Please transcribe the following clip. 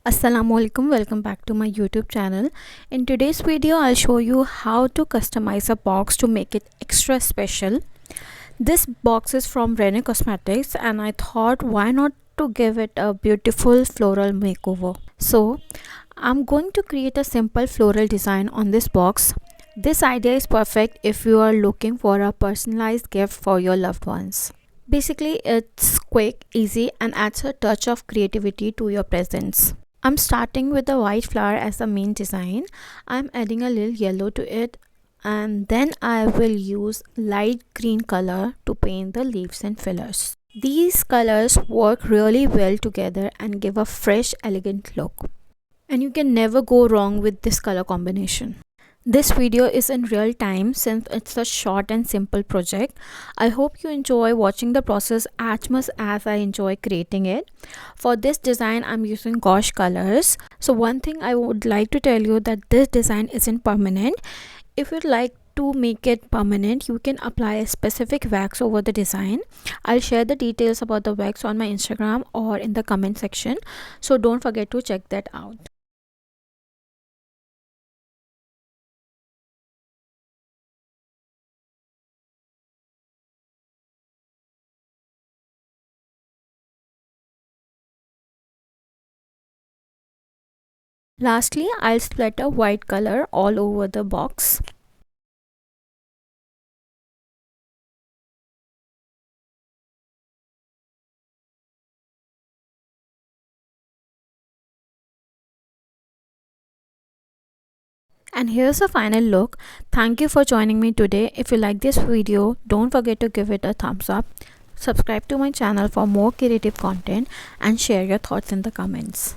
Assalamualaikum, welcome back to my YouTube channel. In today's video, I'll show you how to customize a box to make it extra special. This box is from Renee Cosmetics and I thought why not to give it a beautiful floral makeover. So I'm going to create a simple floral design on this box. This idea is perfect if you are looking for a personalized gift for your loved ones. Basically, it's quick, easy and adds a touch of creativity to your presents. I'm starting with the white flower as the main design. I'm adding a little yellow to it and then I will use light green color to paint the leaves and fillers. These colors work really well together and give a fresh, elegant look. And you can never go wrong with this color combination. This video is in real time since it's a short and simple project. I hope you enjoy watching the process as much as I enjoy creating it. For this design, I'm using gouache colors. So one thing I would like to tell you that this design isn't permanent. If you'd like to make it permanent, you can apply a specific wax over the design. I'll share the details about the wax on my Instagram or in the comment section. So don't forget to check that out. Lastly, I'll splatter white color all over the box. And here's the final look. Thank you for joining me today. If you like this video, don't forget to give it a thumbs up. Subscribe to my channel for more creative content and share your thoughts in the comments.